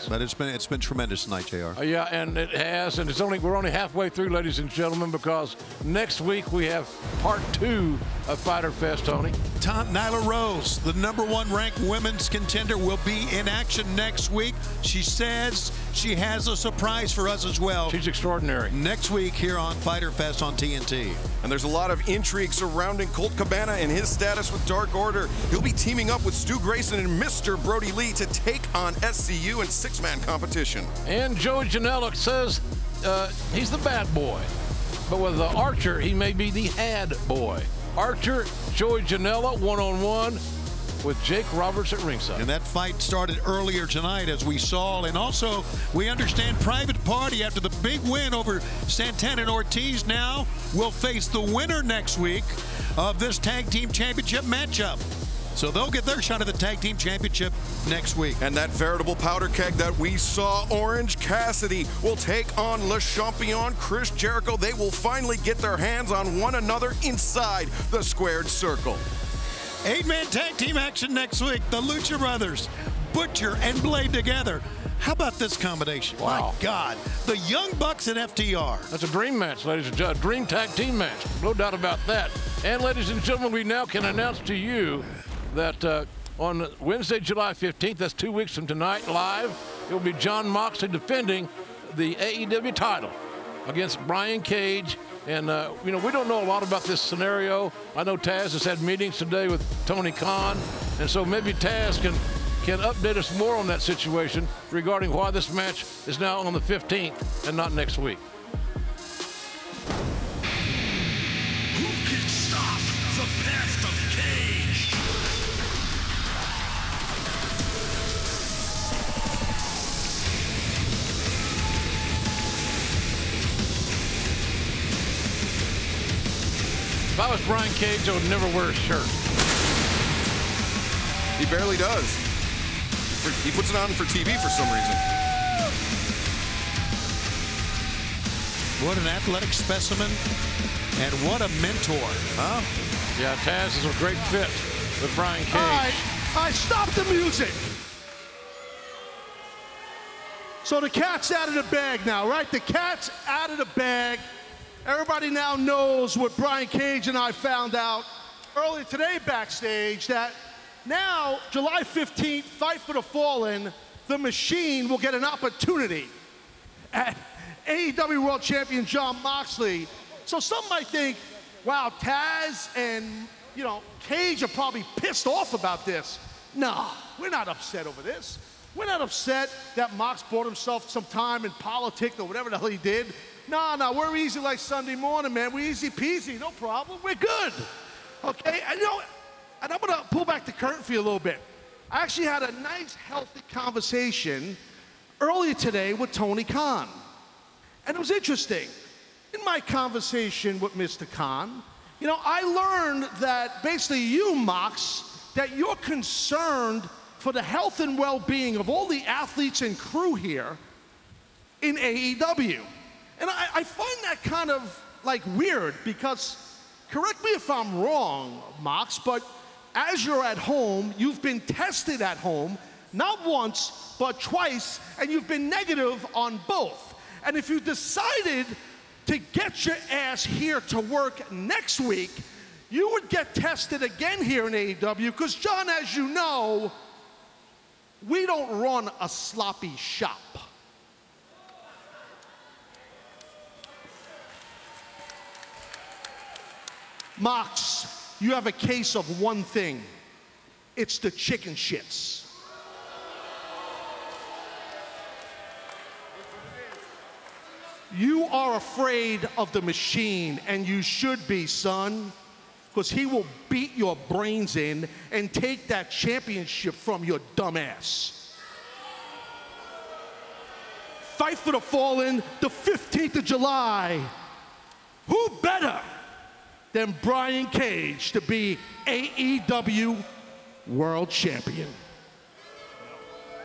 But it's been tremendous tonight, JR. Yeah, and it has, and we're only halfway through, ladies and gentlemen, because next week we have part 2 of Fyter Fest, Tony. Nyla Rose, the #1 ranked women's contender, will be in action next week. She says she has a surprise for us as well. She's extraordinary. Next week here on Fyter Fest on TNT. And there's a lot of intrigue surrounding Colt Cabana and his status with Dark Order. He'll be teaming up with Stu Grayson and Mr. Brody Lee to take on SCU in 6-man competition. And Joey Janela says he's the bad boy. But with the Archer, he may be the had boy. Archer, Joey Janela, one-on-one with Jake Roberts at ringside. And that fight started earlier tonight, as we saw. And also, we understand Private Party, after the big win over Santana and Ortiz, now will face the winner next week of this Tag Team Championship matchup. So they'll get their shot at the Tag Team Championship next week. And that veritable powder keg that we saw, Orange Cassidy, will take on Le Champion, Chris Jericho. They will finally get their hands on one another inside the squared circle. 8-man tag team action next week. The Lucha Brothers, Butcher and Blade together. How about this combination? Wow. My God. The Young Bucks and FTR. That's a dream match, ladies and gentlemen. Dream tag team match. No doubt about that. And ladies and gentlemen, we now can announce to you that on Wednesday, July 15th, that's 2 weeks from tonight, live, it will be John Moxley defending the AEW title against Brian Cage. And, we don't know a lot about this scenario. I know Taz has had meetings today with Tony Khan, and so maybe Taz can update us more on that situation regarding why this match is now on the 15th and not next week. Who can stop the path of Cage? If I was Brian Cage, I would never wear a shirt. He barely does. He puts it on for TV for some reason. What an athletic specimen, and what a mentor. Huh? Yeah, Taz is a great fit with Brian Cage. All right, stop the music. So the cat's out of the bag now, right? The cat's out of the bag. Everybody now knows what Brian Cage and I found out earlier today backstage, that now, July 15th, Fight for the Fallen, the Machine will get an opportunity at AEW World Champion Jon Moxley. So some might think, wow, Taz and, Cage are probably pissed off about this. No, we're not upset over this. We're not upset that Mox bought himself some time in politics or whatever the hell he did. No, we're easy like Sunday morning, man. We're easy peasy, no problem. We're good. Okay, and I'm gonna pull back the curtain for you a little bit. I actually had a nice, healthy conversation earlier today with Tony Khan. And it was interesting. In my conversation with Mr. Khan, I learned that basically you, Mox, that you're concerned for the health and well-being of all the athletes and crew here in AEW. And I find that kind of weird, because, correct me if I'm wrong, Mox, but as you're at home, you've been tested at home, not once, but twice, and you've been negative on both. And if you decided to get your ass here to work next week, you would get tested again here in AEW, because, John, as you know, we don't run a sloppy shop. Mox, you have a case of one thing. It's the chicken shits. You are afraid of the Machine, and you should be, son, because he will beat your brains in and take that championship from your dumb ass. Fight for the Fallen, the 15th of July. Who better than Brian Cage to be AEW World Champion?